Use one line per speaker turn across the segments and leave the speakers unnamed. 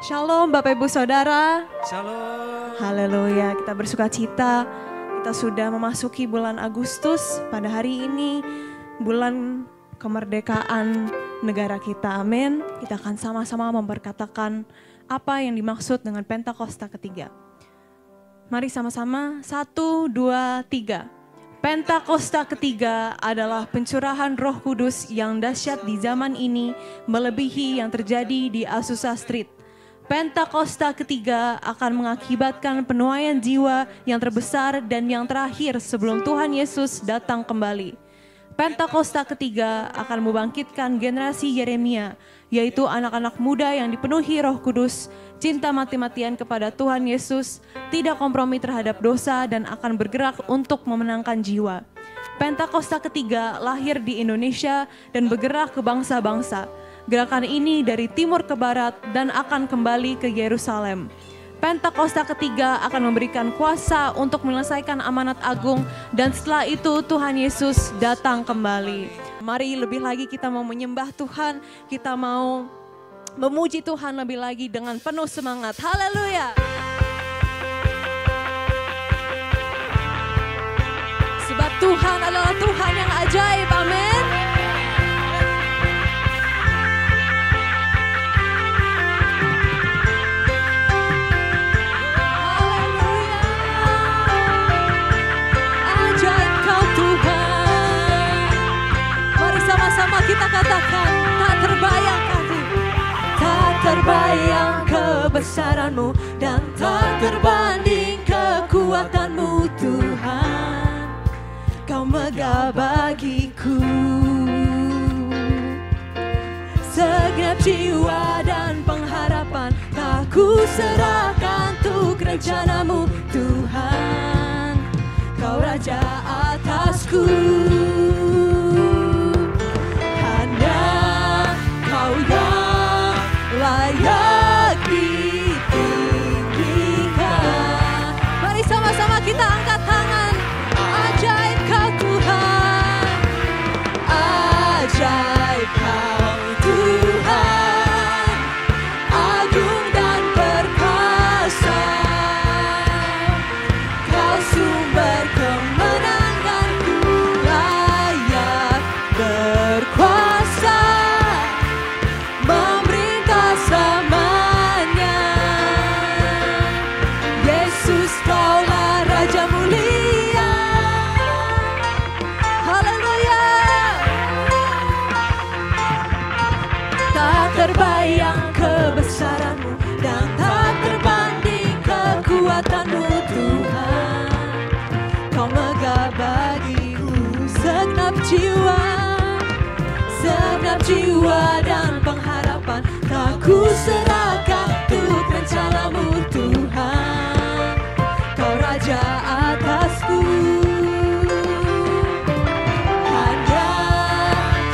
Shalom Bapak Ibu Saudara.
Shalom.
Haleluya, kita bersuka cita. Kita sudah memasuki bulan Agustus. Pada hari ini bulan kemerdekaan negara kita. Amin. Kita akan sama-sama memperkatakan apa yang dimaksud dengan Pentakosta ketiga. Mari sama-sama, 1, 2, 3. Pentakosta ketiga adalah pencurahan Roh Kudus yang dahsyat di zaman ini, melebihi yang terjadi di Azusa Street. Pentakosta ketiga akan mengakibatkan penuaian jiwa yang terbesar dan yang terakhir sebelum Tuhan Yesus datang kembali. Pentakosta ketiga akan membangkitkan generasi Yeremia, yaitu anak-anak muda yang dipenuhi Roh Kudus, cinta mati-matian kepada Tuhan Yesus, tidak kompromi terhadap dosa dan akan bergerak untuk memenangkan jiwa. Pentakosta ketiga lahir di Indonesia dan bergerak ke bangsa-bangsa. Gerakan ini dari timur ke barat dan akan kembali ke Yerusalem. Pentakosta ketiga akan memberikan kuasa untuk menyelesaikan amanat agung dan setelah itu Tuhan Yesus datang kembali. Mari lebih lagi kita mau menyembah Tuhan, kita mau memuji Tuhan lebih lagi dengan penuh semangat. Haleluya. Sebab Tuhan adalah Tuhan yang ajaib. Amin. Sama kita katakan, tak terbayangkan, tak terbayang kebesaranmu dan tak terbanding kekuatanmu Tuhan. Kau megah bagiku, segenap jiwa dan pengharapan tak ku serahkan untuk rencanamu Tuhan. Kau Raja atasku. Layak ditinggikan. Mari sama-sama kita angkat tangan. Ajaib kau Tuhan, ajaib kau Tuhan, agung dan perkasa. Kau sumber kemenanganku, layak berkuasa. Terbayang kebesaranmu dan tak terbanding kekuatanmu Tuhan. Kau megah bagiku, segenap jiwa dan pengharapan tak ku serahkan untuk rencanamu Tuhan. Kau Raja atasku. Hanya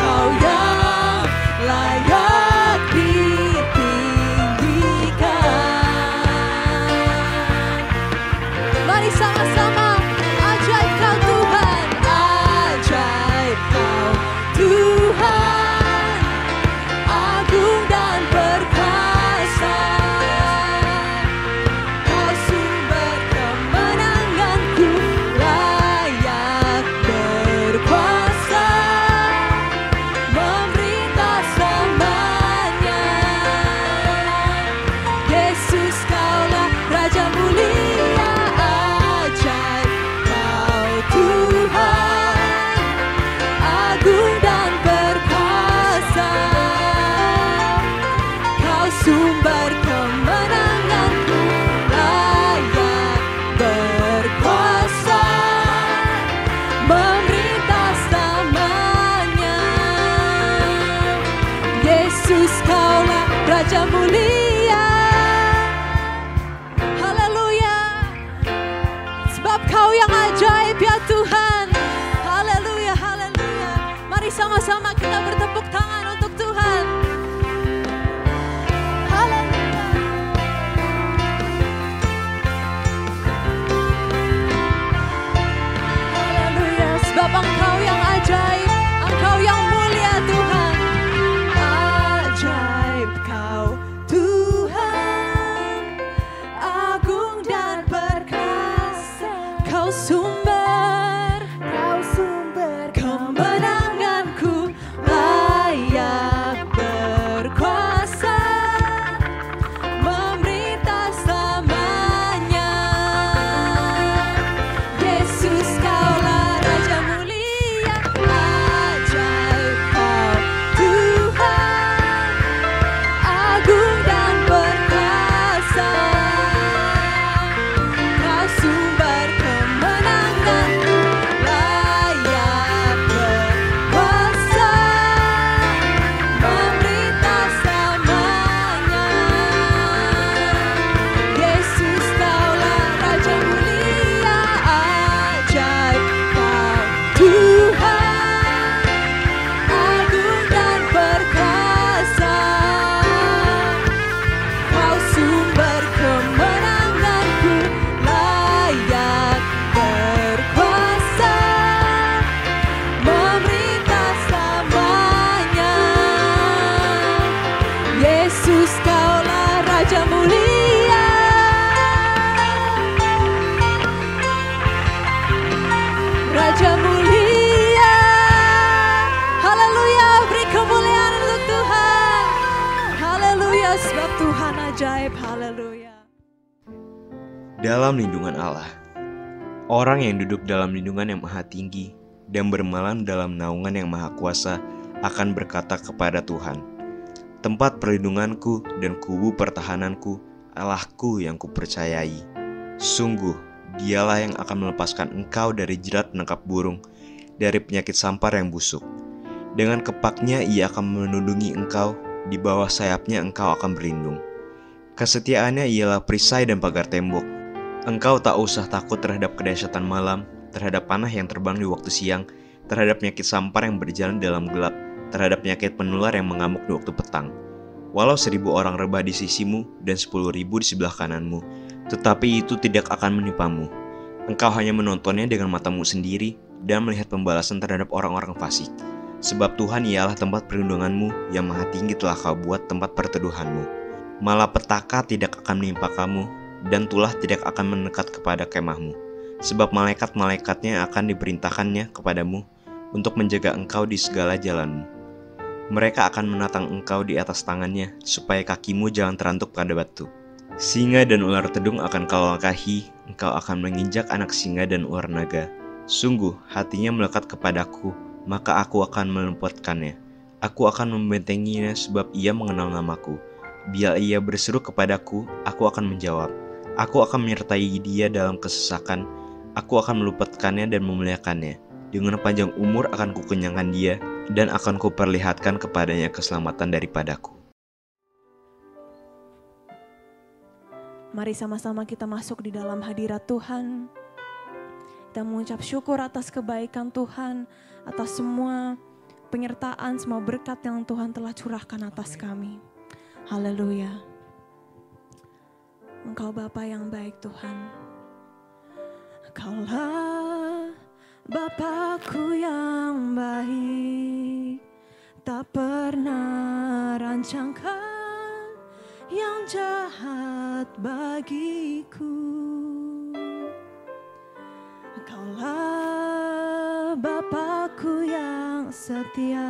Kau yang layak ditinggikan. Mari sama-sama, ajaib kau Tuhan, ajaib kau Tuhan, agung dan perkasa. Kau sumber kemenanganku, layak berkuasa, memerintah selamanya. Yesus kaulah Raja mulia, ajaib kau Tuhan, agung dan perkasa. Kau sumber kemenanganku, layak berkuasa, memerintah selamanya. Yesus kaulah Raja mulia. Haleluya. Sebab kau yang ajaib ya Tuhan. Haleluya, haleluya. Mari sama-sama kita bertepuk tangan untuk Tuhan. Haleluya. Haleluya. Sebab Engkau yang ajaib, Engkau yang mulia Tuhan. Ajaib kau Tuhan. hadirat Tuhan ajaib. Haleluya.
Dalam lindungan Allah, orang yang duduk dalam lindungan yang maha tinggi dan bermalam dalam naungan yang maha kuasa akan berkata kepada Tuhan, tempat perlindunganku dan kubu pertahananku, Allahku yang kupercayai. Sungguh, dialah yang akan melepaskan engkau dari jerat penangkap burung, dari penyakit sampar yang busuk. Dengan kepaknya ia akan menundungi engkau, di bawah sayapnya engkau akan berlindung. Kesetiaannya ialah perisai dan pagar tembok. Engkau tak usah takut terhadap kedahsyatan malam, terhadap panah yang terbang di waktu siang, terhadap penyakit sampar yang berjalan dalam gelap, terhadap penyakit penular yang mengamuk di waktu petang. Walau 1.000 orang rebah di sisimu dan 10.000 di sebelah kananmu, tetapi itu tidak akan menimpamu. Engkau hanya menontonnya dengan matamu sendiri dan melihat pembalasan terhadap orang-orang fasik. Sebab Tuhan ialah tempat perlindunganmu, yang maha tinggi telah kau buat tempat perteduhanmu. Malapetaka tidak akan menimpa kamu, dan tulah tidak akan mendekat kepada kemahmu. Sebab malaikat-malaikatnya akan diperintahkannya kepadamu untuk menjaga engkau di segala jalanmu. Mereka akan menatang engkau di atas tangannya, supaya kakimu jangan terantuk pada batu. Singa dan ular tedung akan kau langkahi, engkau akan menginjak anak singa dan ular naga. Sungguh, hatinya melekat kepadaku, maka aku akan meluputkannya. Aku akan membentenginya sebab ia mengenal namaku. Bila ia berseru kepadaku, aku akan menjawab. Aku akan menyertai dia dalam kesesakan. Aku akan meluputkannya dan memuliakannya. Dengan panjang umur akan kukenyangkan dia, dan akan kuperlihatkan kepadanya keselamatan daripadaku.
Mari sama-sama kita masuk di dalam hadirat Tuhan. Kita mengucap syukur atas kebaikan Tuhan, atas semua penyertaan, semua berkat yang Tuhan telah curahkan atas kami. Haleluya. Engkau Bapa yang baik Tuhan. Engkaulah Bapakku yang baik, tak pernah rancangkan yang jahat bagiku. Engkaulah Bapakku yang setia,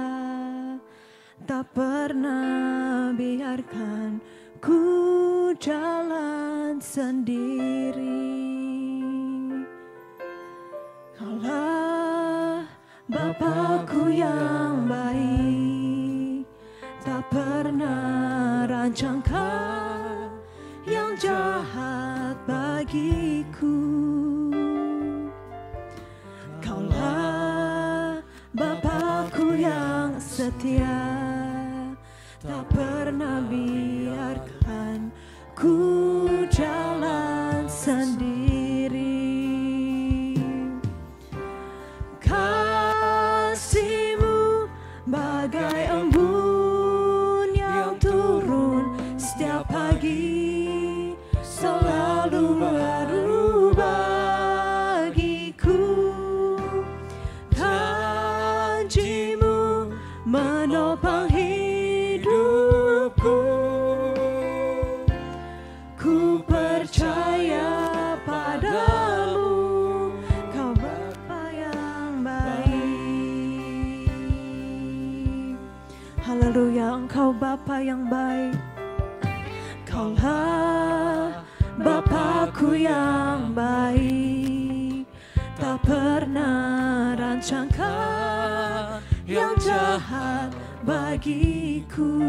tak pernah biarkan ku jalan sendiri. Kaulah Bapakku yang baik, tak pernah rancangkan yang jahat bagiku. Kaulah Bapakku yang setia, tak pernah biarkan ku jalan sendiri. Kasih-Mu bagai embun yang turun setiap pagi, selalu baru bagiku. Janji-Mu menopang hidupku. Ku percaya padamu, Kau Bapa yang baik. Haleluya, Engkau Bapa yang baik. Kaulah Bapakku yang baik, tak pernah rancangkan yang jahat bagiku.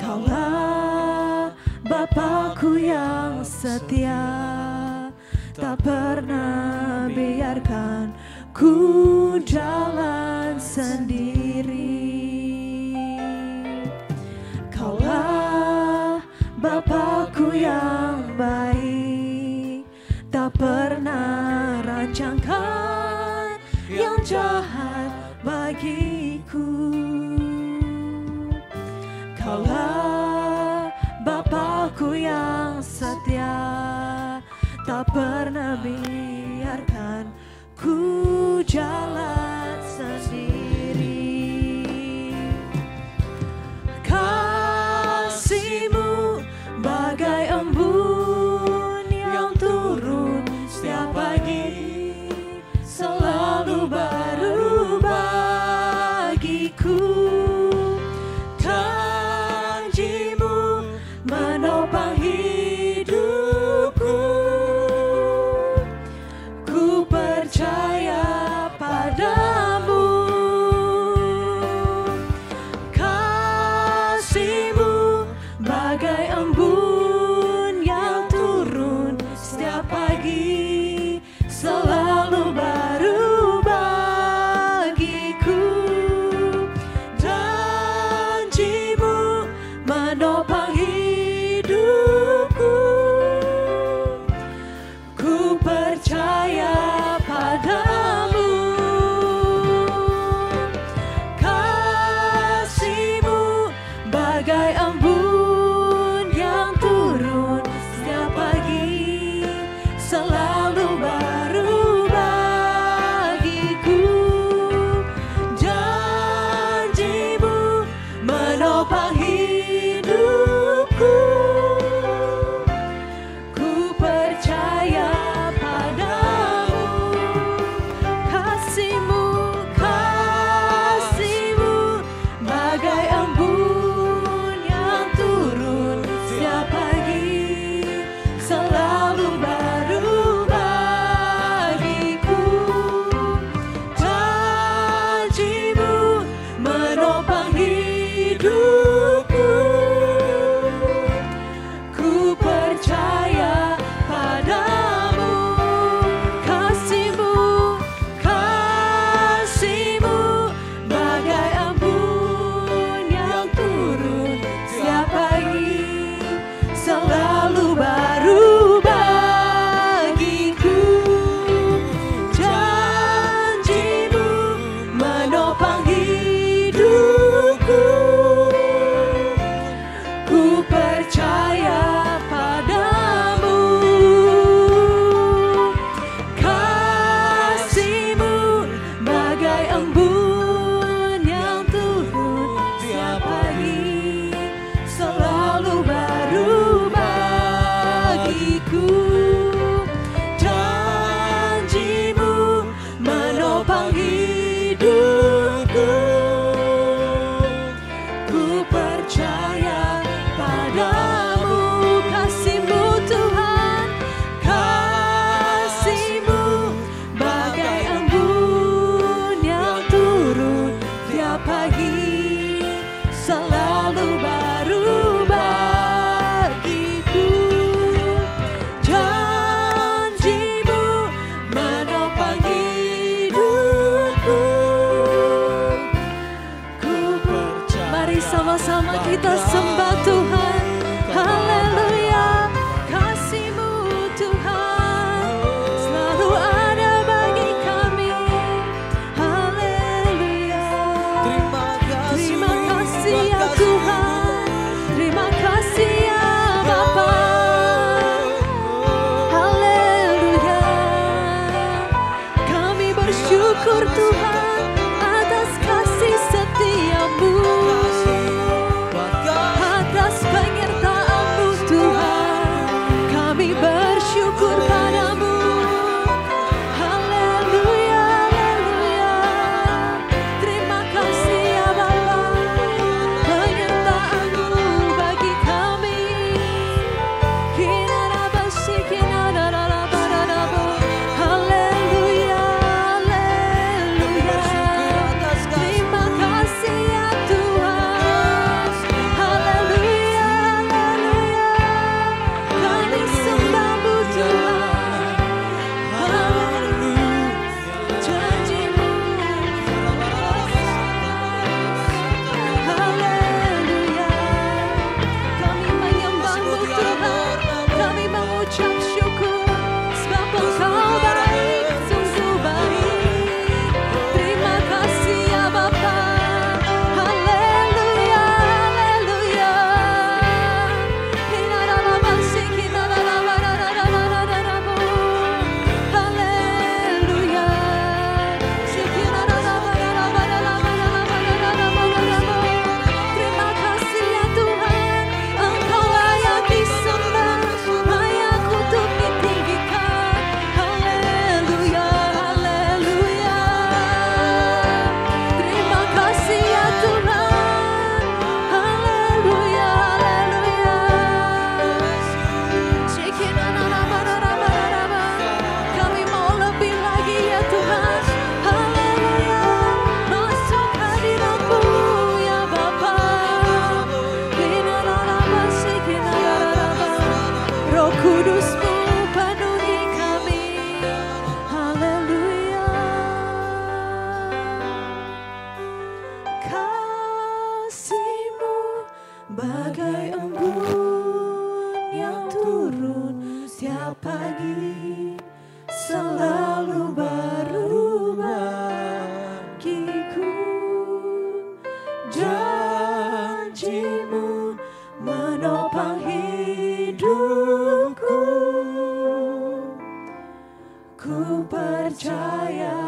Kaulah Bapakku yang setia, tak pernah biarkan ku jalan sendiri. Kaulah Bapakku yang baik, tak pernah rancangkan yang jahat bagiku. Kaulah Bapakku yang setia, tak pernah biarkan ku jalan sendiri. Kasih-Mu bagai embun yang turun setiap pagi, selalu baru bagiku. Janji-Mu pagi selalu baru bagiku. Janjimu menopang hidupku. Mari sama-sama kita sembah Tuhan. Haleluya. Kasih-Mu Tuhan selalu ada bagi kami. Haleluya. Terima kasih ya Tuhan. Terima kasih ya Bapa. Haleluya. Kami bersyukur Tuhan atas kasih setia-Mu, atas penyertaan-Mu Tuhan. Kami bersyukur padamu. Haleluya, haleluya. Terima kasih ya Bapa, penyertaan-Mu bagi kami. Kinarabasi, kinarabarabu. Haleluya, haleluya. Terima kasih ya Tuhan. Haleluya, haleluya. Kami sembah-Mu Tuhan. Haleluya. Janji-Mu. Haleluya. Kami menyembah-Mu Tuhan. Kami mengucap syukur sebab Engkau baik, sungguh baik. Terima kasih ya Bapa. Haleluya, haleluya. Kinarabasi, kinarabarabu. Haleluya. Terima kasih ya Tuhan. Engkau layak disembah, layak untuk ditinggikan. Haleluya, haleluya. Terima kasih ya Tuhan. Haleluya, haleluya. Kami mau lebih lagi ya Tuhan. Haleluya. Masuk hadirat-Mu ya Bapa. Roh Kudus-Mu penuhi kami. Haleluya. Kasih-Mu bagai embun yang turun setiap pagi, selalu baru bagiku. Janji-Mu menopang hidupku. Ku percaya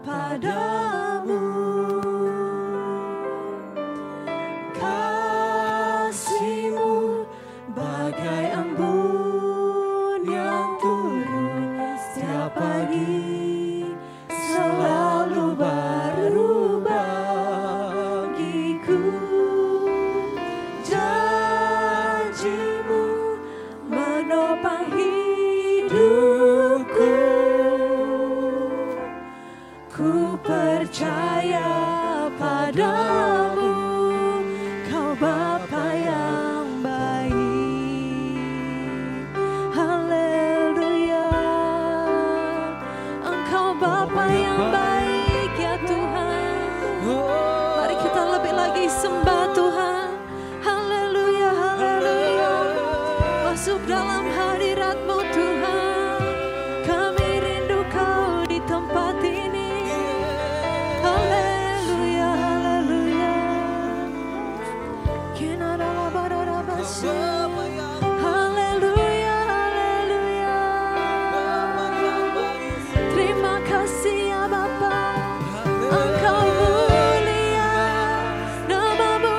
padamu. Kasih-Mu bagai embun yang turun setiap pagi, selalu baru bagiku. Janji-Mu menopang hidupku. Ku percaya padamu. Kau Bapa yang baik. Haleluya. Engkau Bapa yang baik ya Tuhan. Mari kita lebih lagi sembah Tuhan. Haleluya, haleluya. Masuk dalam hadirat-Mu Tuhan. Kami rindu Kau di tempat ini. Haleluya, haleluya. Haleluya, haleluya. Terima kasih ya Bapa. Engkau mulia, nama-Mu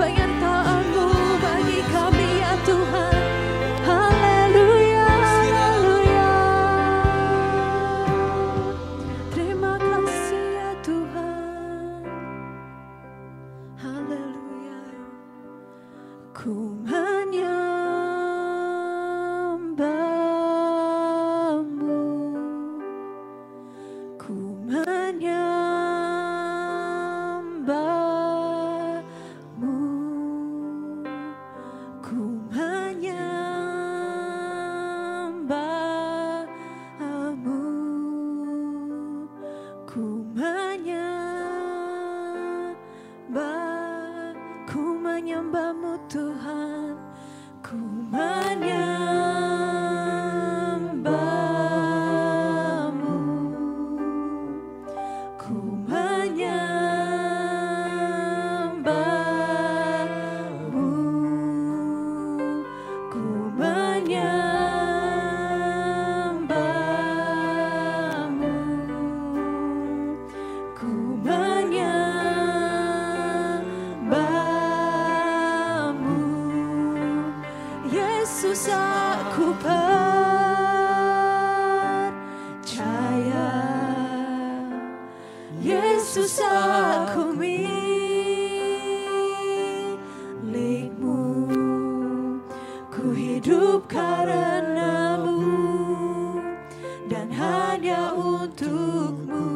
penyertaan-Mu bagi kami ya Tuhan. Haleluya, haleluya. Terima kasih ya Tuhan. Haleluya. Ku menyembah-Mu, ku menyembah-Mu, ku menyembah-Mu, ku menyembah-Mu Tuhan, ku menyembah-Mu, ku menyembah-Mu, ku menyembah-Mu, ku menyembah-Mu. Yesus aku percaya, Yesus aku milik-Mu, ku hidup karena-Mu dan hanya untuk-Mu.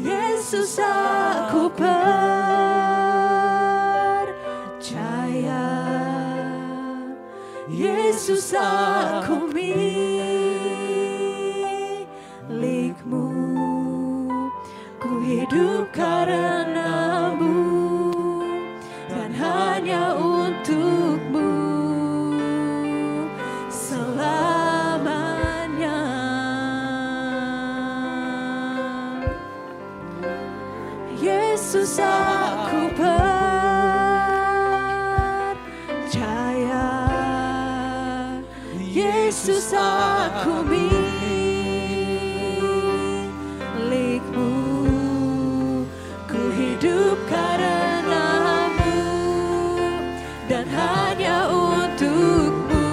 Yesus aku percaya, Yesus aku milik-Mu, ku hidup karena-Mu dan hanya untuk-Mu selamanya. Yesus aku percaya, Yesus aku milik-Mu, ku hidup karena-Mu dan hanya untuk-Mu.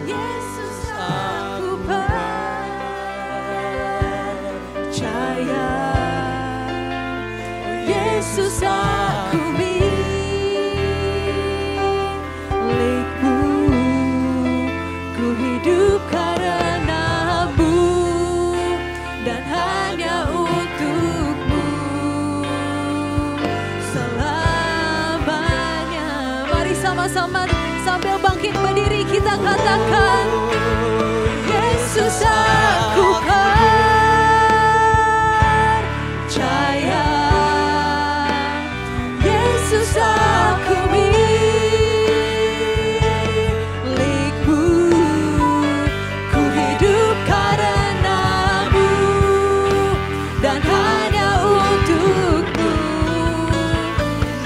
Yesus aku percaya, Yesus aku milik-Mu, ku hidup karena-Mu dan hanya untuk-Mu selamanya. Mari sama-sama sambil bangkit berdiri kita katakan, Yesus aku percaya, Yesus aku milik-Mu, ku hidup karena-Mu dan hanya untuk-Mu.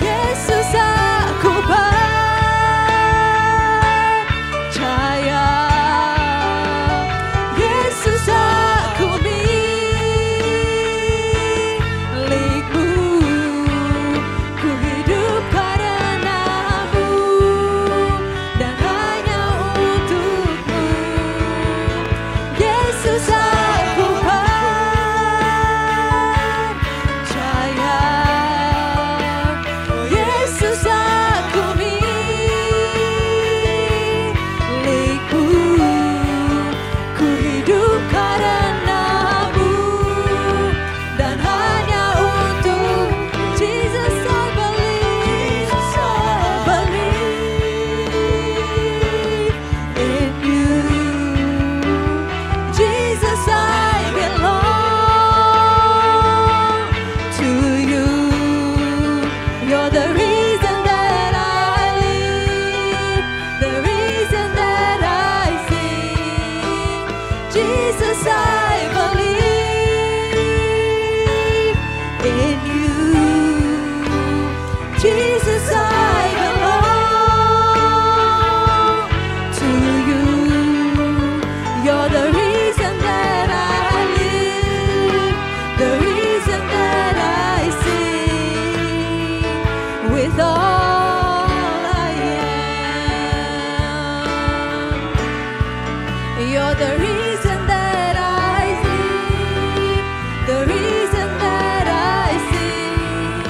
Yesus aku percaya, with all I am. You're the reason that I see, the reason that I sing,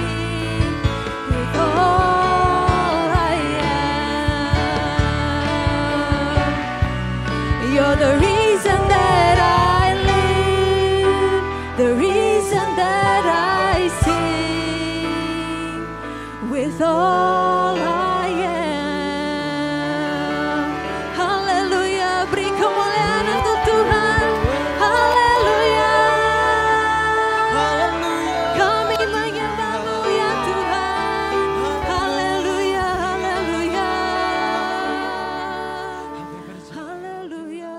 with all I am. You're the reason that I live, the reason that I sing, with all I am. Haleluya, beri kemuliaan untuk Tuhan. Haleluya. Kami menyembah-Mu ya Tuhan. Haleluya, haleluya. Haleluya.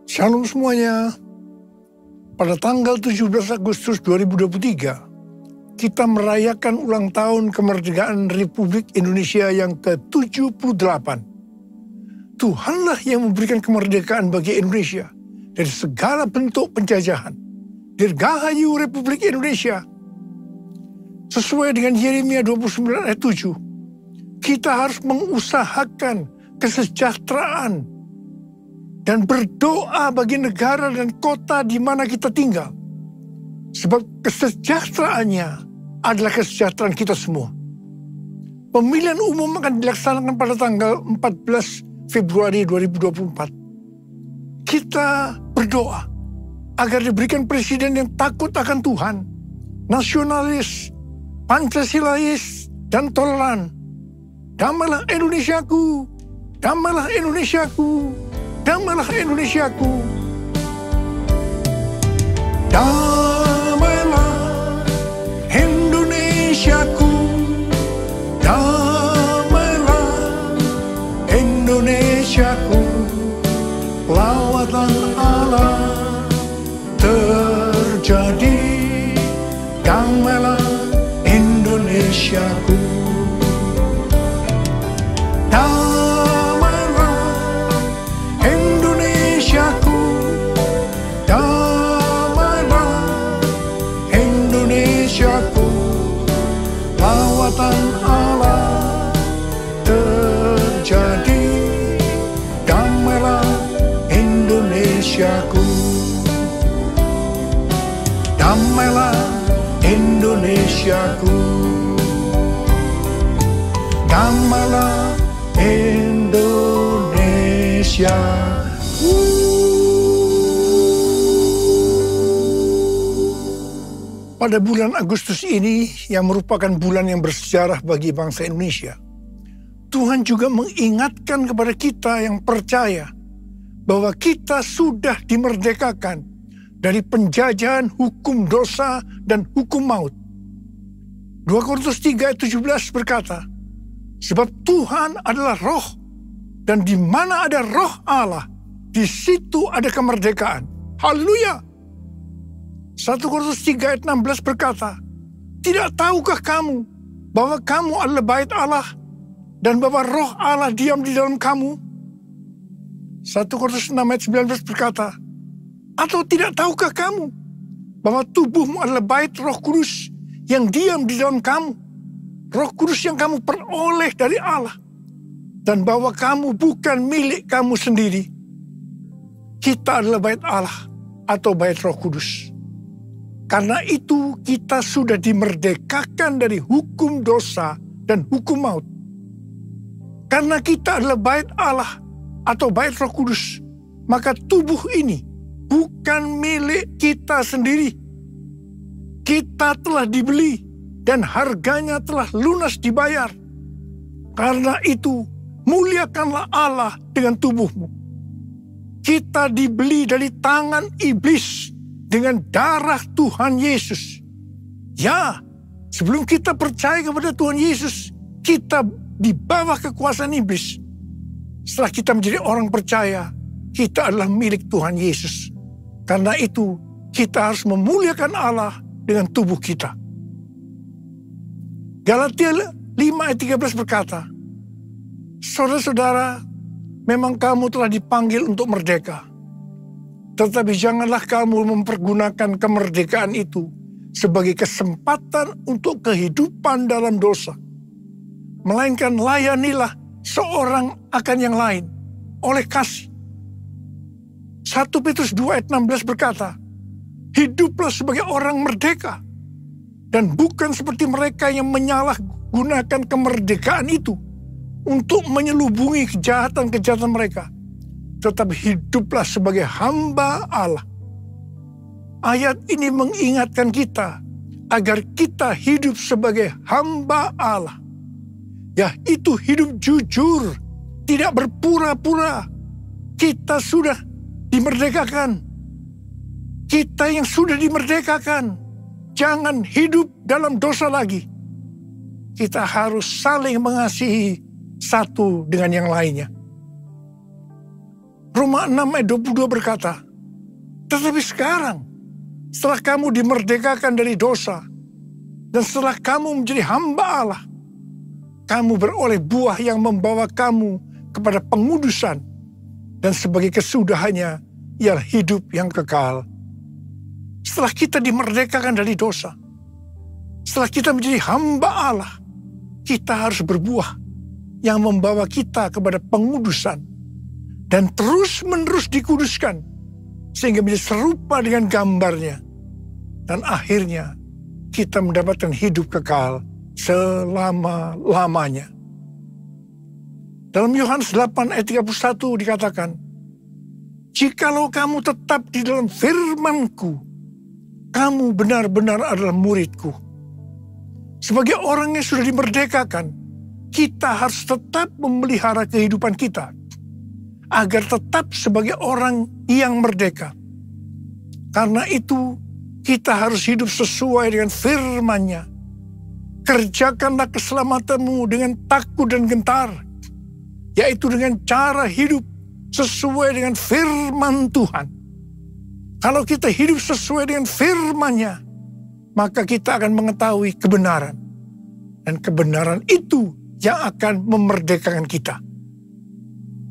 Shalom semuanya. Pada tanggal 17 Agustus 2023, kita merayakan ulang tahun kemerdekaan Republik Indonesia yang ke-78. Tuhanlah yang memberikan kemerdekaan bagi Indonesia dari segala bentuk penjajahan. Dirgahayu Republik Indonesia. Sesuai dengan Yeremia 29 ayat 7, kita harus mengusahakan kesejahteraan dan berdoa bagi negara dan kota di mana kita tinggal. Sebab kesejahteraannya adalah kesejahteraan kita semua. Pemilihan umum akan dilaksanakan pada tanggal 14 Februari 2024. Kita berdoa agar diberikan presiden yang takut akan Tuhan, nasionalis, Pancasilais, dan toleran. Damailah Indonesiaku, damailah Indonesiaku, damailah Indonesiaku. Damailah Indonesiaku, damailah Indonesiaku. Lawatan Allah terjadi, damailah Indonesiaku. Lawatan Allah terjadi, damailah Indonesiaku. Damailah Indonesiaku. Damailah Indonesia. Pada bulan Agustus ini, yang merupakan bulan yang bersejarah bagi bangsa Indonesia, Tuhan juga mengingatkan kepada kita yang percaya bahwa kita sudah dimerdekakan dari penjajahan hukum dosa dan hukum maut. 2 Korintus 3 ayat 17 berkata, sebab Tuhan adalah roh, dan di mana ada roh Allah, di situ ada kemerdekaan. Haleluya! 1 Korintus 3 ayat 16 berkata, tidak tahukah kamu bahwa kamu adalah bait Allah dan bahwa roh Allah diam di dalam kamu? 1 Korintus 6 ayat 19 berkata, atau tidak tahukah kamu bahwa tubuhmu adalah bait Roh Kudus yang diam di dalam kamu? Roh Kudus yang kamu peroleh dari Allah, dan bahwa kamu bukan milik kamu sendiri. Kita adalah bait Allah atau bait Roh Kudus. Karena itu kita sudah dimerdekakan dari hukum dosa dan hukum maut. Karena kita adalah bait Allah atau bait Roh Kudus, maka tubuh ini bukan milik kita sendiri. Kita telah dibeli dan harganya telah lunas dibayar. Karena itu muliakanlah Allah dengan tubuhmu. Kita dibeli dari tangan iblis dengan darah Tuhan Yesus. Ya, sebelum kita percaya kepada Tuhan Yesus, kita di bawah kekuasaan iblis. Setelah kita menjadi orang percaya, kita adalah milik Tuhan Yesus. Karena itu, kita harus memuliakan Allah dengan tubuh kita. Galatia 5 ayat 13 berkata, saudara-saudara, memang kamu telah dipanggil untuk merdeka. Tetapi janganlah kamu mempergunakan kemerdekaan itu sebagai kesempatan untuk kehidupan dalam dosa. Melainkan layanilah seorang akan yang lain oleh kasih. 1 Petrus 2 ayat 16 berkata, hiduplah sebagai orang merdeka dan bukan seperti mereka yang menyalahgunakan kemerdekaan itu untuk menyelubungi kejahatan-kejahatan mereka. Tetapi hiduplah sebagai hamba Allah. Ayat ini mengingatkan kita agar kita hidup sebagai hamba Allah. Yaitu hidup jujur, tidak berpura-pura. Kita sudah dimerdekakan. Kita yang sudah dimerdekakan, jangan hidup dalam dosa lagi. Kita harus saling mengasihi satu dengan yang lainnya. Roma 6 ayat 22 berkata, tetapi sekarang, setelah kamu dimerdekakan dari dosa, dan setelah kamu menjadi hamba Allah, kamu beroleh buah yang membawa kamu kepada pengudusan, dan sebagai kesudahannya, ialah hidup yang kekal. Setelah kita dimerdekakan dari dosa, setelah kita menjadi hamba Allah, kita harus berbuah yang membawa kita kepada pengudusan, dan terus-menerus dikuduskan, sehingga menjadi serupa dengan gambarnya. Dan akhirnya kita mendapatkan hidup kekal selama-lamanya. Dalam Yohanes 8 ayat 31 dikatakan, jikalau kamu tetap di dalam firman-Ku, kamu benar-benar adalah murid-Ku. Sebagai orang yang sudah dimerdekakan, kita harus tetap memelihara kehidupan kita, agar tetap sebagai orang yang merdeka. Karena itu, kita harus hidup sesuai dengan firman-Nya. Kerjakanlah keselamatanmu dengan takut dan gentar, yaitu dengan cara hidup sesuai dengan firman Tuhan. Kalau kita hidup sesuai dengan firman-Nya, maka kita akan mengetahui kebenaran. Dan kebenaran itu yang akan memerdekakan kita.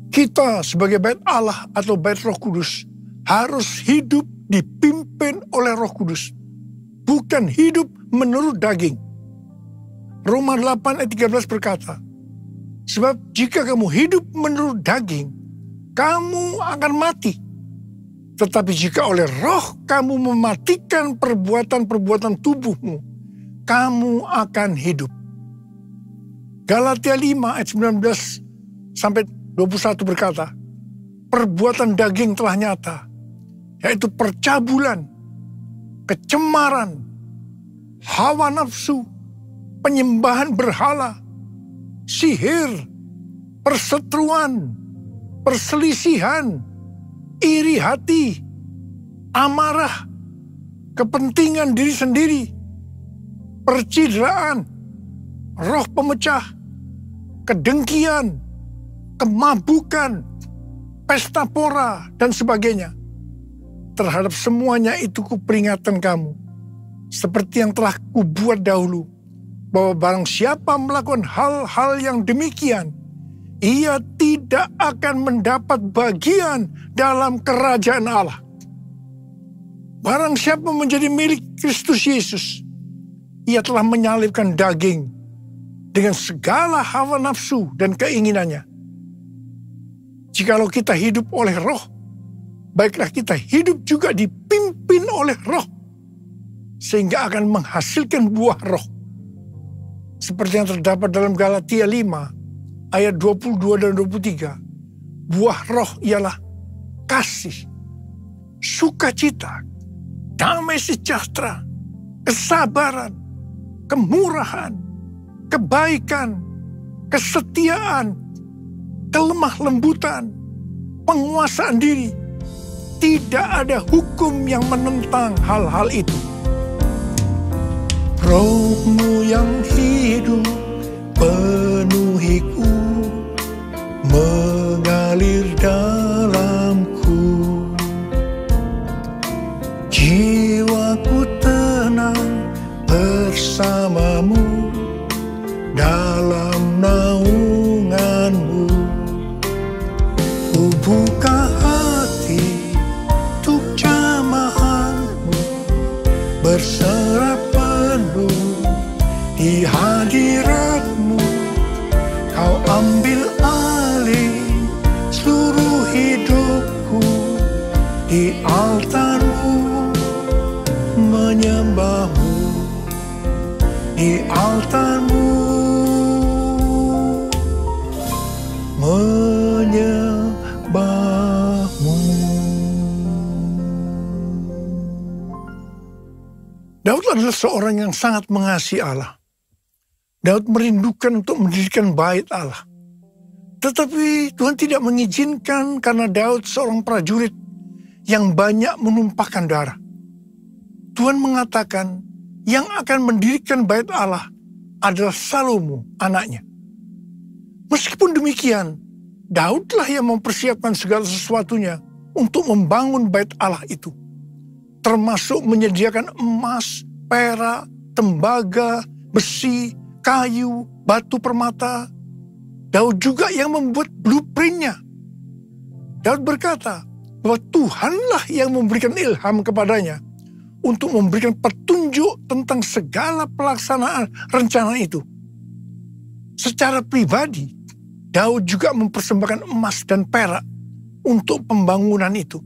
Kita sebagai bait Allah atau bait Roh Kudus harus hidup dipimpin oleh Roh Kudus, bukan hidup menurut daging. Roma 8 ayat 13 berkata, sebab jika kamu hidup menurut daging, kamu akan mati. Tetapi jika oleh Roh kamu mematikan perbuatan-perbuatan tubuhmu, kamu akan hidup. Galatia 5 ayat 19 sampai 21 berkata, perbuatan daging telah nyata, yaitu percabulan, kecemaran, hawa nafsu, penyembahan berhala, sihir, perseteruan, perselisihan, iri hati, amarah, kepentingan diri sendiri, percideraan, roh pemecah, kedengkian, kemabukan, pesta pora, dan sebagainya. Terhadap semuanya itu kuperingatkan kamu, seperti yang telah kubuat dahulu, bahwa barang siapa melakukan hal-hal yang demikian, ia tidak akan mendapat bagian dalam kerajaan Allah. Barang siapa menjadi milik Kristus Yesus, ia telah menyalibkan daging dengan segala hawa nafsu dan keinginannya. Jikalau kita hidup oleh Roh, baiklah kita hidup juga dipimpin oleh Roh, sehingga akan menghasilkan buah Roh. Seperti yang terdapat dalam Galatia 5 ayat 22 dan 23. Buah Roh ialah kasih, sukacita, damai sejahtera, kesabaran, kemurahan, kebaikan, kesetiaan, kelemah lembutan, penguasaan diri. Tidak ada hukum yang menentang hal-hal itu. Roh-Mu yang hidup penuhiku, mengalir dalamku. Jiwaku tenang bersamamu dalam naungan-Mu. Ku buka hati untuk jamahanmu, berserah penuh di hadiratmu. Kau ambil alih seluruh hidupku, di altarmu menyembahmu, di altarmu menyembahmu. Daud adalah seorang yang sangat mengasihi Allah. Daud merindukan untuk mendirikan bait Allah. Tetapi Tuhan tidak mengizinkan karena Daud seorang prajurit yang banyak menumpahkan darah. Tuhan mengatakan yang akan mendirikan bait Allah adalah Salomo, anaknya. Meskipun demikian, Daudlah yang mempersiapkan segala sesuatunya untuk membangun bait Allah itu. Termasuk menyediakan emas, perak, tembaga, besi, kayu, batu permata. Daud juga yang membuat blueprintnya. Daud berkata bahwa Tuhanlah yang memberikan ilham kepadanya untuk memberikan petunjuk tentang segala pelaksanaan rencana itu. Secara pribadi, Daud juga mempersembahkan emas dan perak untuk pembangunan itu.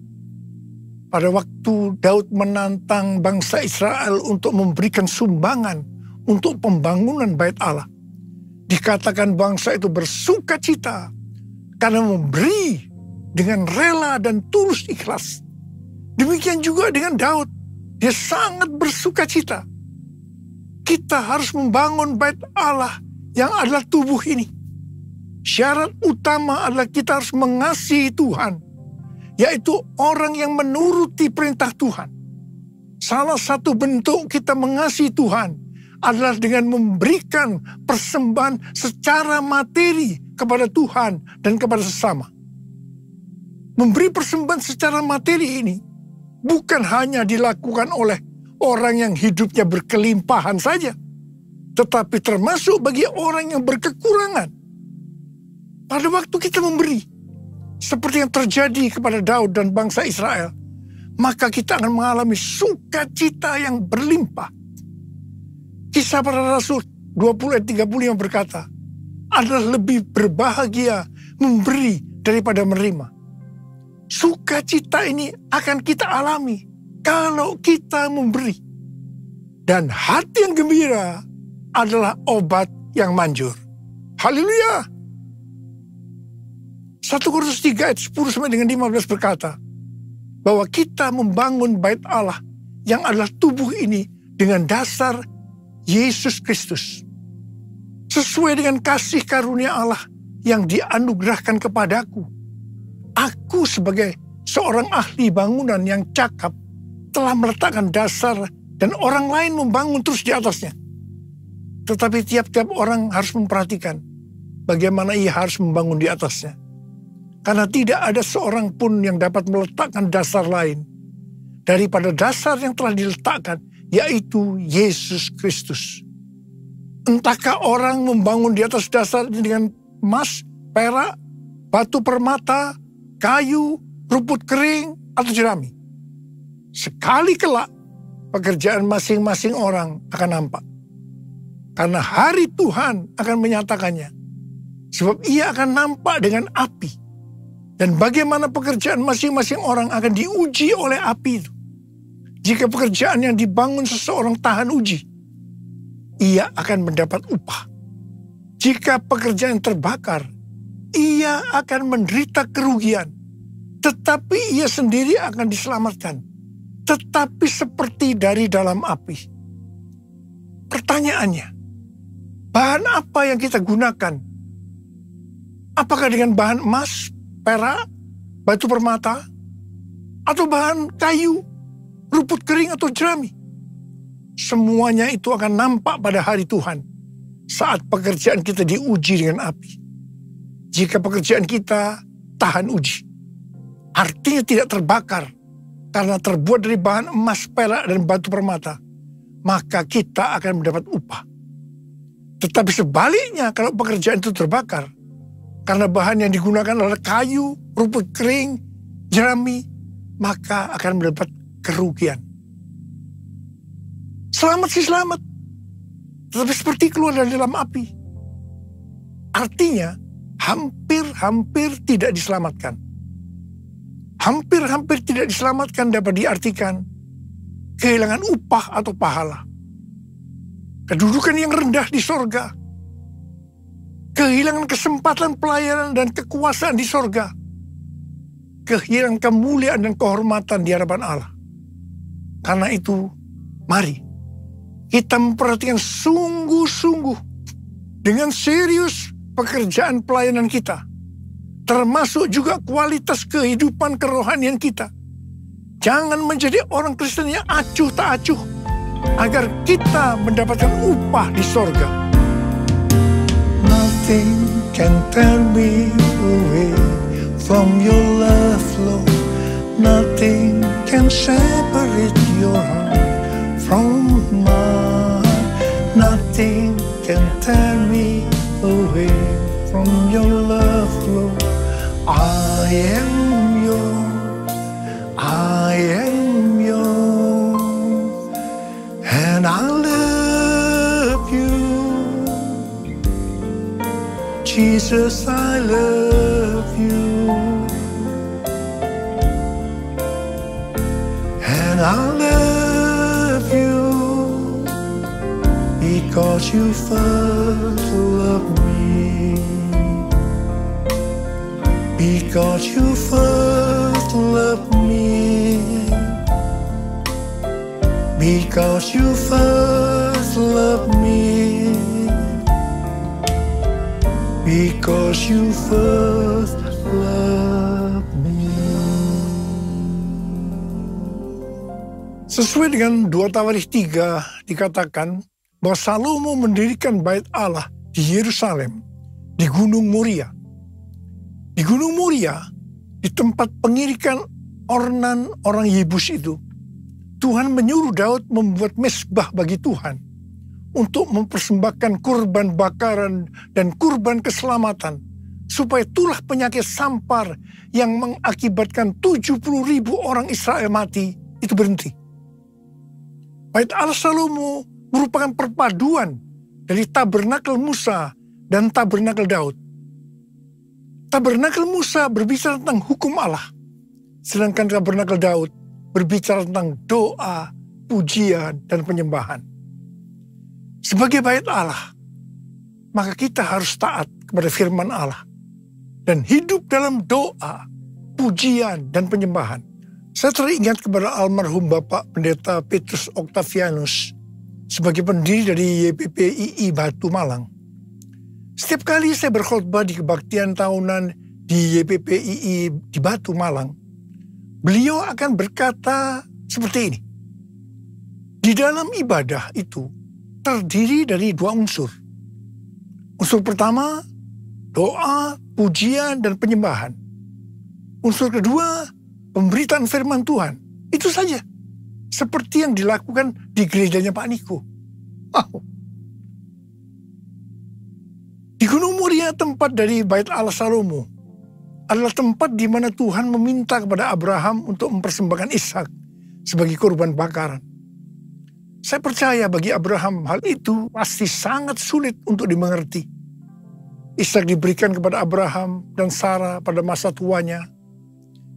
Pada waktu Daud menantang bangsa Israel untuk memberikan sumbangan untuk pembangunan bait Allah, dikatakan bangsa itu bersuka cita karena memberi dengan rela dan tulus ikhlas. Demikian juga dengan Daud, dia sangat bersuka cita. Kita harus membangun bait Allah yang adalah tubuh ini. Syarat utama adalah kita harus mengasihi Tuhan, yaitu orang yang menuruti perintah Tuhan. Salah satu bentuk kita mengasihi Tuhan adalah dengan memberikan persembahan secara materi kepada Tuhan dan kepada sesama. Memberi persembahan secara materi ini bukan hanya dilakukan oleh orang yang hidupnya berkelimpahan saja, tetapi termasuk bagi orang yang berkekurangan. Pada waktu kita memberi, seperti yang terjadi kepada Daud dan bangsa Israel, maka kita akan mengalami sukacita yang berlimpah. Kisah Para Rasul 20 ayat 35 berkata, adalah lebih berbahagia memberi daripada menerima. Sukacita ini akan kita alami kalau kita memberi. Dan hati yang gembira adalah obat yang manjur. Haleluya! 1 Korintus 3 ayat 10 sampai dengan 15 berkata, bahwa kita membangun bait Allah yang adalah tubuh ini dengan dasar Yesus Kristus. Sesuai dengan kasih karunia Allah yang dianugerahkan kepadaku. Aku sebagai seorang ahli bangunan yang cakap telah meletakkan dasar dan orang lain membangun terus di atasnya. Tetapi tiap-tiap orang harus memperhatikan bagaimana ia harus membangun di atasnya. Karena tidak ada seorang pun yang dapat meletakkan dasar lain daripada dasar yang telah diletakkan, yaitu Yesus Kristus. Entahkah orang membangun di atas dasar dengan emas, perak, batu permata, kayu, rumput kering, atau jerami. Sekali kelak, pekerjaan masing-masing orang akan nampak. Karena hari Tuhan akan menyatakannya. Sebab ia akan nampak dengan api. Dan bagaimana pekerjaan masing-masing orang akan diuji oleh api itu. Jika pekerjaan yang dibangun seseorang tahan uji, ia akan mendapat upah. Jika pekerjaan terbakar, ia akan menderita kerugian. Tetapi ia sendiri akan diselamatkan. Tetapi seperti dari dalam api. Pertanyaannya, bahan apa yang kita gunakan? Apakah dengan bahan emas, perak, batu permata, atau bahan kayu, rumput kering atau jerami? Semuanya itu akan nampak pada hari Tuhan saat pekerjaan kita diuji dengan api. Jika pekerjaan kita tahan uji, artinya tidak terbakar karena terbuat dari bahan emas, perak, dan batu permata, maka kita akan mendapat upah. Tetapi sebaliknya, kalau pekerjaan itu terbakar, karena bahan yang digunakan adalah kayu, rumput kering, jerami, maka akan mendapat kerugian. Selamat sih selamat, tetapi seperti keluar dari dalam api. Artinya, hampir-hampir tidak diselamatkan. Hampir-hampir tidak diselamatkan dapat diartikan kehilangan upah atau pahala. Kedudukan yang rendah di sorga. Kehilangan kesempatan pelayanan dan kekuasaan di sorga. Kehilangan kemuliaan dan kehormatan di hadapan Allah. Karena itu, mari kita memperhatikan sungguh-sungguh dengan serius pekerjaan pelayanan kita. Termasuk juga kualitas kehidupan kerohanian kita. Jangan menjadi orang Kristen yang acuh tak acuh, agar kita mendapatkan upah di sorga. Nothing can tear me away from your love, Lord. Nothing can separate your heart from mine. Nothing can tear me away from your love, Lord. I am yours, I am yours, and I love you. Jesus, I love you, and I love you, because you first loved me. Because you first loved me. Because you first loved me. Because you first loved me. Sesuai dengan 2 Tawarikh 3 dikatakan bahwa Salomo mendirikan bait Allah di Yerusalem, di Gunung Moria. Di Gunung Moria, di tempat pengirikan ornan orang Yebus itu, Tuhan menyuruh Daud membuat mezbah bagi Tuhan untuk mempersembahkan kurban bakaran dan kurban keselamatan, supaya tulah penyakit sampar yang mengakibatkan 70.000 orang Israel mati itu berhenti. Bait Allah Salomo merupakan perpaduan dari tabernakel Musa dan tabernakel Daud. Tabernakel Musa berbicara tentang hukum Allah, sedangkan tabernakel Daud berbicara tentang doa, pujian, dan penyembahan. Sebagai bait Allah, maka kita harus taat kepada firman Allah dan hidup dalam doa, pujian, dan penyembahan. Saya teringat kepada almarhum Bapak Pendeta Petrus Octavianus sebagai pendiri dari YPPII Batu Malang. Setiap kali saya berkhotbah di kebaktian tahunan di YPPII di Batu Malang, beliau akan berkata seperti ini. Di dalam ibadah itu terdiri dari 2 unsur. Unsur pertama, doa, pujian, dan penyembahan. Unsur kedua, pemberitaan firman Tuhan. Itu saja. Seperti yang dilakukan di gerejanya Pak Niko. Di Gunung Moria, tempat dari bait Allah Salomo, adalah tempat di mana Tuhan meminta kepada Abraham untuk mempersembahkan Ishak sebagai kurban bakaran. Saya percaya bagi Abraham hal itu pasti sangat sulit untuk dimengerti. Ishak diberikan kepada Abraham dan Sarah pada masa tuanya,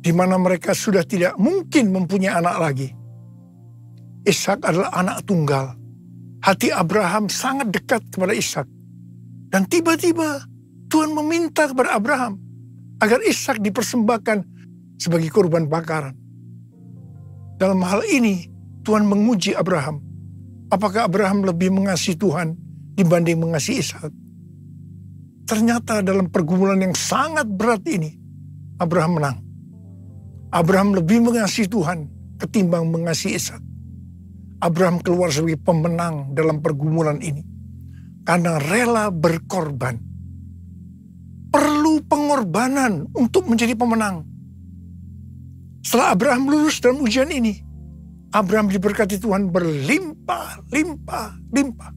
di mana mereka sudah tidak mungkin mempunyai anak lagi. Ishak adalah anak tunggal. Hati Abraham sangat dekat kepada Ishak. Dan tiba-tiba Tuhan meminta kepada Abraham agar Ishak dipersembahkan sebagai kurban bakaran. Dalam hal ini Tuhan menguji Abraham. Apakah Abraham lebih mengasihi Tuhan dibanding mengasihi Ishak? Ternyata dalam pergumulan yang sangat berat ini, Abraham menang. Abraham lebih mengasihi Tuhan ketimbang mengasihi Ishak. Abraham keluar sebagai pemenang dalam pergumulan ini, karena rela berkorban. Perlu pengorbanan untuk menjadi pemenang. Setelah Abraham lulus dalam ujian ini, Abraham diberkati Tuhan berlimpah-limpah-limpah.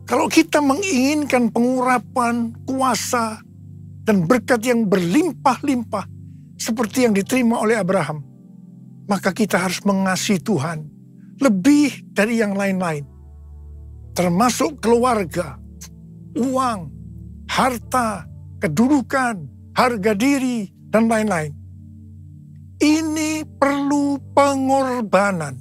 Kalau kita menginginkan pengurapan, kuasa, dan berkat yang berlimpah-limpah seperti yang diterima oleh Abraham, maka kita harus mengasihi Tuhan lebih dari yang lain-lain, termasuk keluarga, uang, harta, kedudukan, harga diri, dan lain-lain. Ini perlu pengorbanan.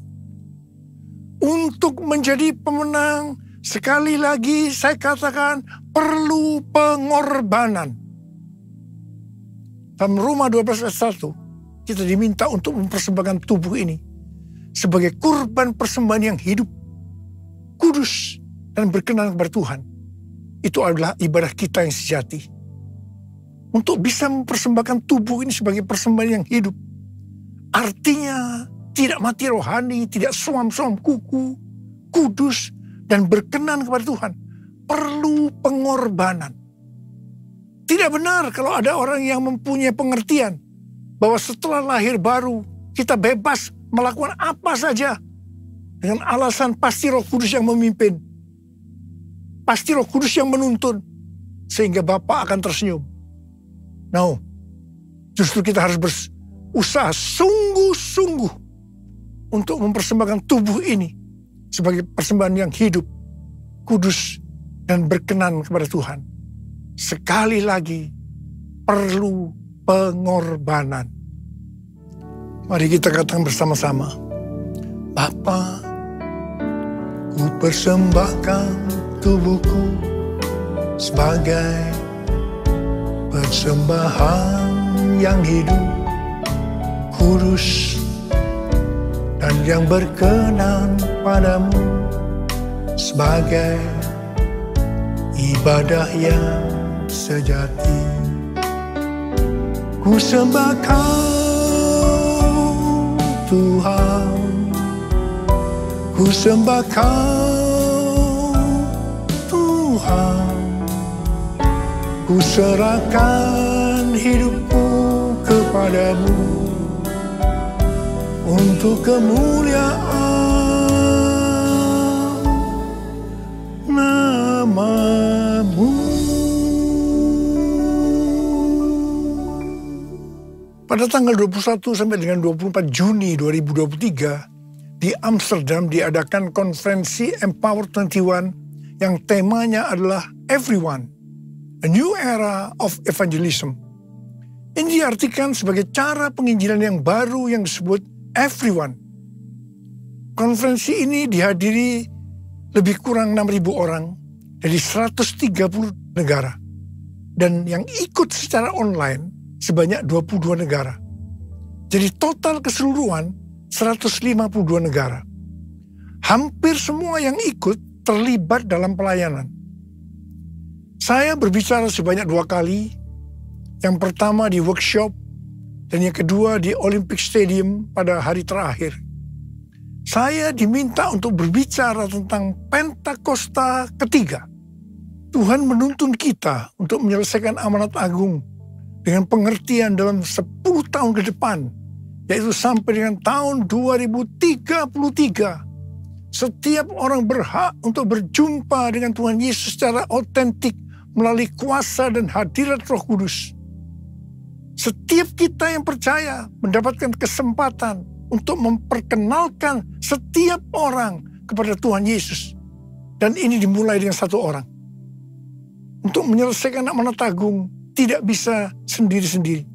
Untuk menjadi pemenang, sekali lagi saya katakan perlu pengorbanan. Dalam Roma 12 ayat 1, kita diminta untuk mempersembahkan tubuh ini sebagai kurban persembahan yang hidup, kudus, dan berkenan kepada Tuhan. Itu adalah ibadah kita yang sejati. Untuk bisa mempersembahkan tubuh ini sebagai persembahan yang hidup, artinya tidak mati rohani, tidak suam-suam kuku, kudus, dan berkenan kepada Tuhan. Perlu pengorbanan. Tidak benar kalau ada orang yang mempunyai pengertian bahwa setelah lahir baru, kita bebas melakukan apa saja dengan alasan pasti Roh Kudus yang memimpin. Pasti Roh Kudus yang menuntun, sehingga Bapa akan tersenyum. No, justru kita harus berusaha sungguh-sungguh untuk mempersembahkan tubuh ini sebagai persembahan yang hidup, kudus, dan berkenan kepada Tuhan. Sekali lagi, perlu pengorbanan. Mari kita katakan bersama-sama, Bapa, ku persembahkan tubuhku sebagai persembahan yang hidup, kudus, dan yang berkenan padamu, sebagai ibadah yang sejati. Ku sembah Kau Tuhan, ku sembah Kau Tuhan, ku serahkan hidupku kepadamu untuk kemuliaan nama-Mu. Pada tanggal 21 sampai dengan 24 Juni 2023 di Amsterdam diadakan konferensi Empower 21 yang temanya adalah Everyone, A New Era of Evangelism. Ini diartikan sebagai cara penginjilan yang baru yang disebut Everyone. Konferensi ini dihadiri lebih kurang 6.000 orang dari 130 negara. Dan yang ikut secara online sebanyak 22 negara. Jadi total keseluruhan 152 negara. Hampir semua yang ikut terlibat dalam pelayanan. Saya berbicara sebanyak 2 kali. Yang pertama di workshop dan yang kedua di Olympic Stadium pada hari terakhir. Saya diminta untuk berbicara tentang Pentakosta ketiga. Tuhan menuntun kita untuk menyelesaikan amanat agung dengan pengertian dalam 10 tahun ke depan, yaitu sampai dengan tahun 2033. Setiap orang berhak untuk berjumpa dengan Tuhan Yesus secara otentik melalui kuasa dan hadirat Roh Kudus. Setiap kita yang percaya mendapatkan kesempatan untuk memperkenalkan setiap orang kepada Tuhan Yesus. Dan ini dimulai dengan 1 orang. Untuk menyelesaikan amanat agung tidak bisa sendiri-sendiri.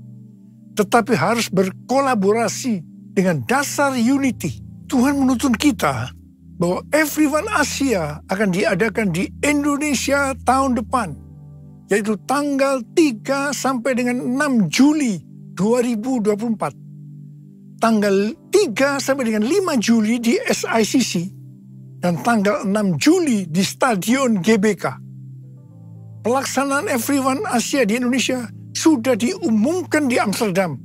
Tetapi harus berkolaborasi dengan dasar unity. Tuhan menuntun kita bahwa Everyone Asia akan diadakan di Indonesia tahun depan. Yaitu tanggal 3 sampai dengan 6 Juli 2024. Tanggal 3 sampai dengan 5 Juli di SICC. Dan tanggal 6 Juli di Stadion GBK. Pelaksanaan Everyone Asia di Indonesia sudah diumumkan di Amsterdam.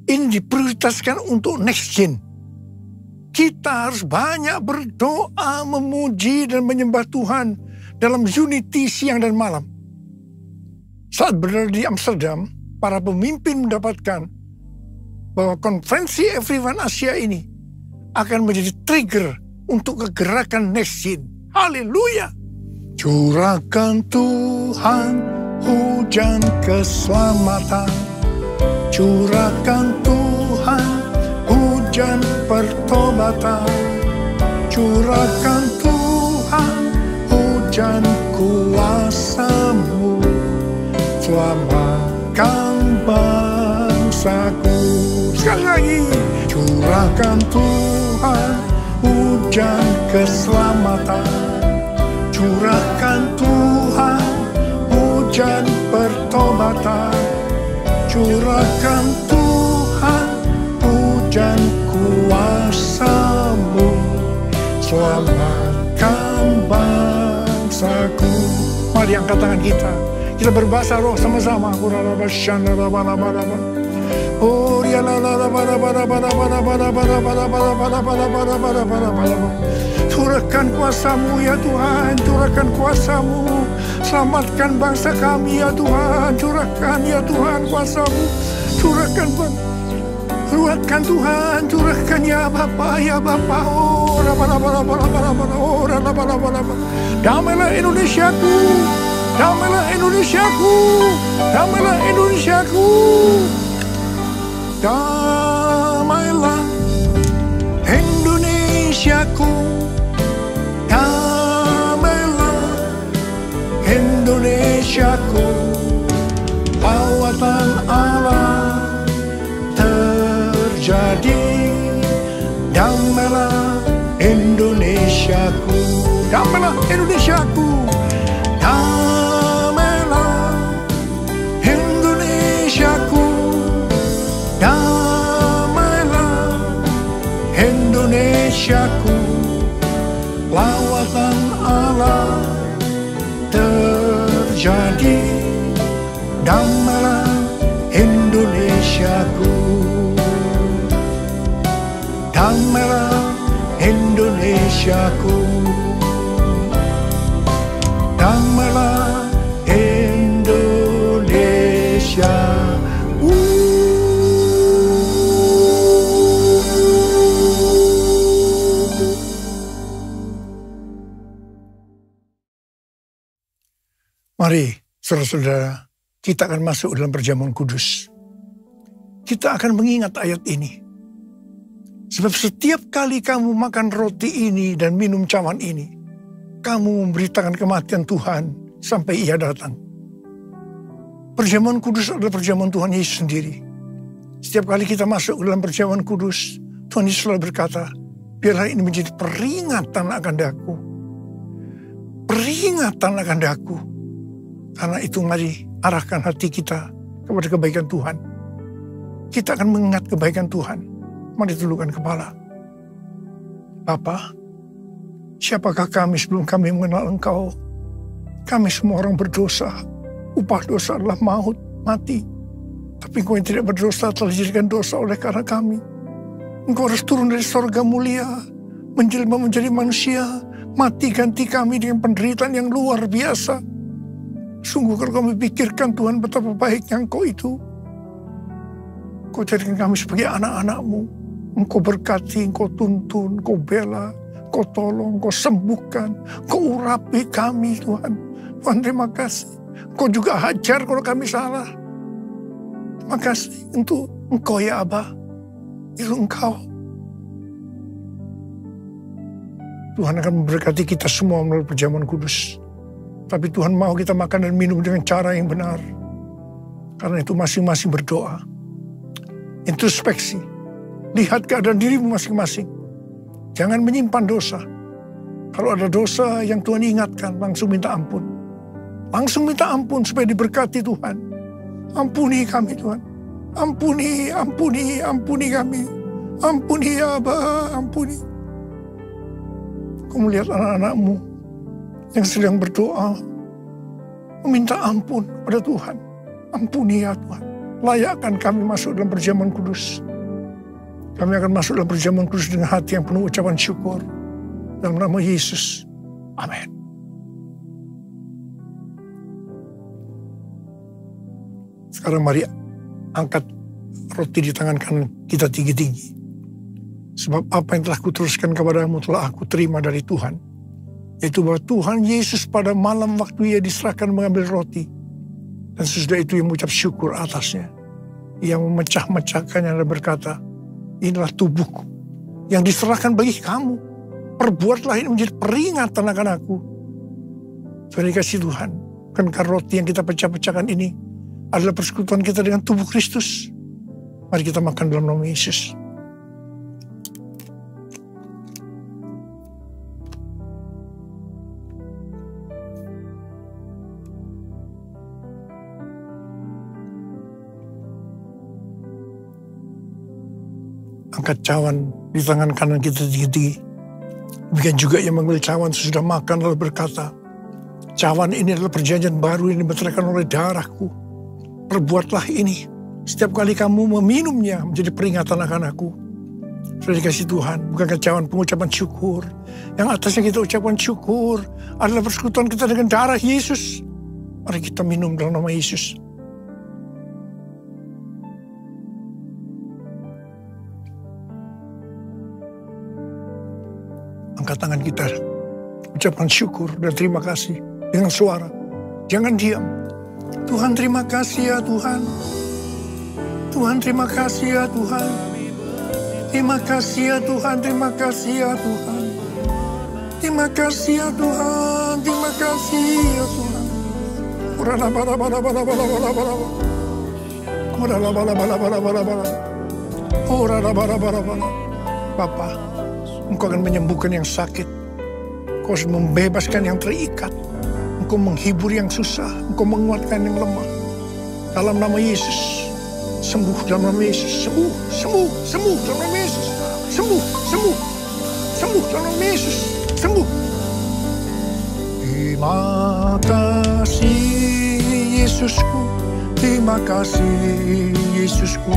Ini diprioritaskan untuk next gen. Kita harus banyak berdoa, memuji dan menyembah Tuhan dalam unity siang dan malam. Saat berada di Amsterdam, para pemimpin mendapatkan bahwa konferensi Everyone Asia ini akan menjadi trigger untuk kegerakan next gen. Haleluya! Curahkan Tuhan hujan keselamatan. Curahkan Tuhan hujan pertobatan. Curahkan Tuhan hujan kuasa-Mu. Selamatkan bangsaku. Sekali lagi. Curahkan Tuhan hujan keselamatan. Curahkan Tuhan hujan pertobatan. Curahkan Tuhan hujan kuasa-Mu. Selamatkan bangsaku. Mari angkat tangan kita. Kita berbahasa roh sama-sama. Oh, ya la la la bara bara bara bara bara bara bara bara bara bara bara bara bara bara. Curahkan kuasa-Mu ya Tuhan, curahkan kuasa-Mu. Selamatkan bangsa kami ya Tuhan, curahkan ya Tuhan kuasa-Mu. Curahkan Curahkan Tuhan, curahkan ya Bapa, ya Bapa. Oh, damailah Indonesiaku, damailah Indonesiaku, damailah Indonesiaku. Damailah Indonesiaku, damailah Indonesiaku. Lawatan Allah terjadi. Damailah Indonesiaku, damailah Indonesiaku, damailah Indonesiaku. Damailah Indonesiaku. Lawatan Allah terjadi. Damailah Indonesiaku. Damailah Indonesiaku. Damailah Indonesia. Mari, saudara-saudara, kita akan masuk dalam perjamuan kudus. Kita akan mengingat ayat ini. Sebab setiap kali kamu makan roti ini dan minum cawan ini, kamu memberitakan kematian Tuhan sampai Ia datang. Perjamuan kudus adalah perjamuan Tuhan Yesus sendiri. Setiap kali kita masuk dalam perjamuan kudus, Tuhan Yesus selalu berkata, biarlah ini menjadi peringatan akan daku. Peringatan akan daku. Karena itu mari arahkan hati kita kepada kebaikan Tuhan. Kita akan mengingat kebaikan Tuhan. Mari tundukkan kepala. Bapa, siapakah kami sebelum kami mengenal Engkau? Kami semua orang berdosa. Upah dosa adalah maut, mati. Tapi Engkau yang tidak berdosa telah dijadikan dosa oleh karena kami. Engkau harus turun dari sorga mulia, menjelma menjadi manusia, mati ganti kami dengan penderitaan yang luar biasa. Sungguh kalau kami pikirkan Tuhan betapa baiknya Engkau itu. Engkau jadikan kami sebagai anak-anak-Mu. Engkau berkati, Engkau tuntun, Engkau bela, Engkau tolong, Engkau sembuhkan, Engkau urapi kami Tuhan. Tuhan terima kasih. Engkau juga hajar kalau kami salah. Terima kasih untuk Engkau ya Abah. Itu Engkau. Tuhan akan memberkati kita semua melalui perjamuan kudus. Tapi Tuhan mau kita makan dan minum dengan cara yang benar. Karena itu masing-masing berdoa. Introspeksi. Lihat keadaan dirimu masing-masing. Jangan menyimpan dosa. Kalau ada dosa yang Tuhan ingatkan, langsung minta ampun. Langsung minta ampun supaya diberkati Tuhan. Ampuni kami Tuhan. Ampuni, ampuni, ampuni kami. Ampuni ya Abah, ampuni. Kau melihat anak-anak-Mu yang sedang berdoa, meminta ampun pada Tuhan. Ampuni ya Tuhan. Layakkan kami masuk dalam perjamuan kudus. Kami akan masuk dalam perjamuan kudus dengan hati yang penuh ucapan syukur. Dalam nama Yesus. Amin. Sekarang mari angkat roti di tangan kanan kita tinggi-tinggi. Sebab apa yang telah kuteruskan kepadamu telah aku terima dari Tuhan. Yaitu bahwa Tuhan Yesus pada malam waktu ia diserahkan mengambil roti. Dan sesudah itu ia mengucap syukur atasnya. Ia memecah-mecahkannya dan berkata, inilah tubuhku yang diserahkan bagi kamu. Perbuatlah ini menjadi peringatan akan aku. Saudara dikasih Tuhan, bukankah roti yang kita pecah-pecahkan ini adalah persekutuan kita dengan tubuh Kristus? Mari kita makan dalam nama Yesus. Angkat cawan di tangan kanan kita tinggi-tinggi. Demikian juga yang mengambil cawan sesudah makan lalu berkata, cawan ini adalah perjanjian baru yang dibenterkan oleh darahku. Perbuatlah ini setiap kali kamu meminumnya menjadi peringatan akan aku. Sudah dikasih Tuhan, bukankah cawan pengucapan syukur? Yang atasnya kita ucapkan syukur adalah persekutuan kita dengan darah Yesus. Mari kita minum dalam nama Yesus. Angkat tangan kita, ucapkan syukur dan terima kasih dengan suara. Jangan diam. Tuhan terima kasih ya Tuhan. Tuhan terima kasih ya Tuhan. Terima kasih ya Tuhan, terima kasih ya Tuhan. Terima kasih ya Tuhan, terima kasih ya Tuhan. Bapa, Engkau akan menyembuhkan yang sakit. Engkau akan membebaskan yang terikat. Engkau menghibur yang susah. Engkau menguatkan yang lemah. Dalam nama Yesus. Sembuh dalam nama Yesus. Sembuh, sembuh, sembuh dalam nama Yesus. Sembuh, sembuh. Sembuh dalam nama Yesus. Sembuh. Terima kasih Yesusku. Terima kasih Yesusku.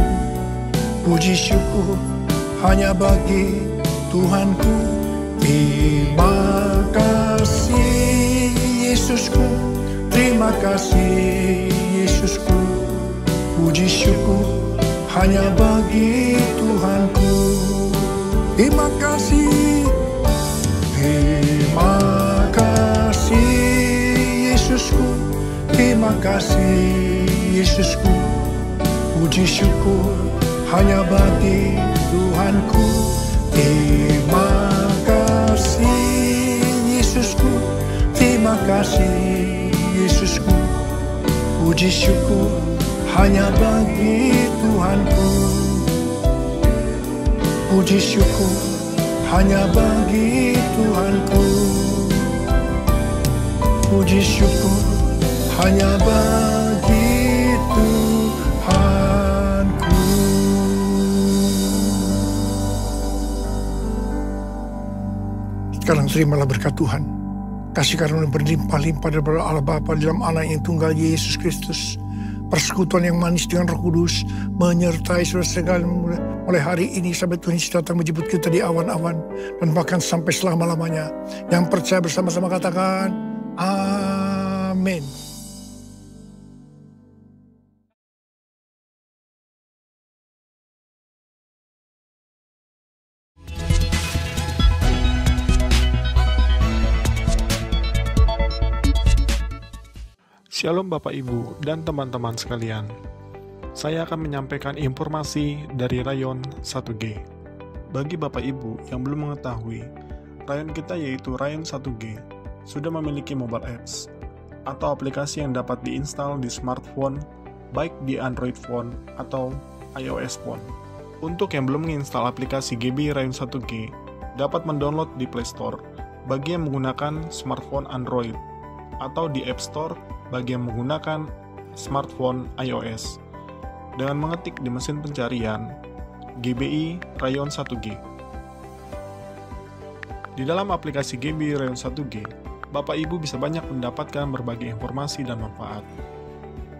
Puji syukur hanya bagi Tuhanku. Terima kasih Yesusku. Terima kasih Yesusku. Puji syukur hanya bagi Tuhanku. Terima kasih. Terima kasih Yesusku. Terima kasih Yesusku. Puji syukur hanya bagi Tuhanku. Terima kasih Yesusku. Terima kasih Yesusku. Puji syukur hanya bagi Tuhanku. Puji syukur hanya bagi Tuhanku. Puji syukur hanya bagi Tuhanku. Sekarang terimalah berkat Tuhan. Kasih karunia berlimpah-limpah daripada Allah Bapa dalam Anak yang tunggal Yesus Kristus. Persekutuan yang manis dengan Roh Kudus menyertai saudara sekalian mulai hari ini sampai Tuhan Yesus datang menjemput kita di awan-awan dan bahkan sampai selama-lamanya. Yang percaya bersama-sama katakan amin.
Shalom Bapak Ibu dan teman-teman sekalian. Saya akan menyampaikan informasi dari Rayon 1G. Bagi Bapak Ibu yang belum mengetahui, Rayon kita yaitu Rayon 1G sudah memiliki mobile apps atau aplikasi yang dapat diinstal di smartphone, baik di Android phone atau iOS phone. Untuk yang belum menginstal aplikasi GB Rayon 1G, dapat mendownload di Play Store bagi yang menggunakan smartphone Android atau di App Store bagi yang menggunakan smartphone iOS dengan mengetik di mesin pencarian GBI Rayon 1G. Di dalam aplikasi GBI Rayon 1G, Bapak Ibu bisa banyak mendapatkan berbagai informasi dan manfaat.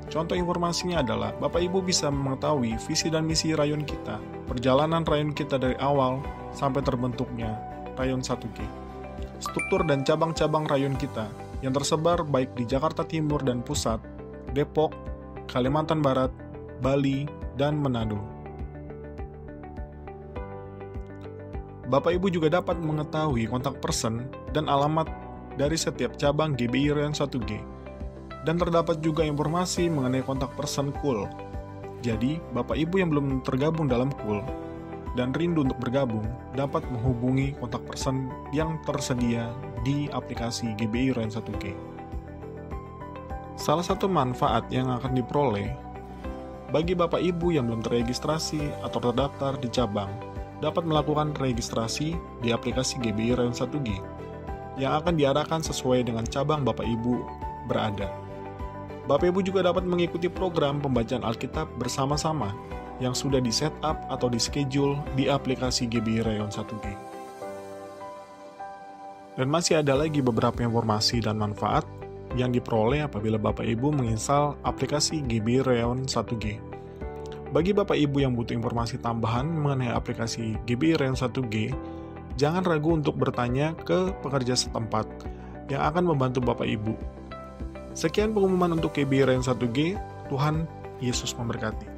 Contoh informasinya adalah Bapak Ibu bisa mengetahui visi dan misi rayon kita, perjalanan rayon kita dari awal sampai terbentuknya Rayon 1G, struktur dan cabang-cabang rayon kita yang tersebar baik di Jakarta Timur dan Pusat, Depok, Kalimantan Barat, Bali, dan Manado. Bapak Ibu juga dapat mengetahui kontak person dan alamat dari setiap cabang GBI Rayon 1G. Dan terdapat juga informasi mengenai kontak person KUL. Jadi, Bapak Ibu yang belum tergabung dalam KUL dan rindu untuk bergabung, dapat menghubungi kontak person yang tersedia di aplikasi GBI Rayon 1G. Salah satu manfaat yang akan diperoleh bagi Bapak Ibu yang belum terregistrasi atau terdaftar di cabang, dapat melakukan registrasi di aplikasi GBI Rayon 1G yang akan diarahkan sesuai dengan cabang Bapak Ibu berada. Bapak Ibu juga dapat mengikuti program pembacaan Alkitab bersama-sama yang sudah di-setup atau di-schedule di aplikasi GBI Rayon 1G. Dan masih ada lagi beberapa informasi dan manfaat yang diperoleh apabila Bapak Ibu menginstal aplikasi GBI Rayon 1G. Bagi Bapak Ibu yang butuh informasi tambahan mengenai aplikasi GBI Rayon 1G, jangan ragu untuk bertanya ke pekerja setempat yang akan membantu Bapak Ibu. Sekian pengumuman untuk GBI Rayon 1G. Tuhan Yesus memberkati.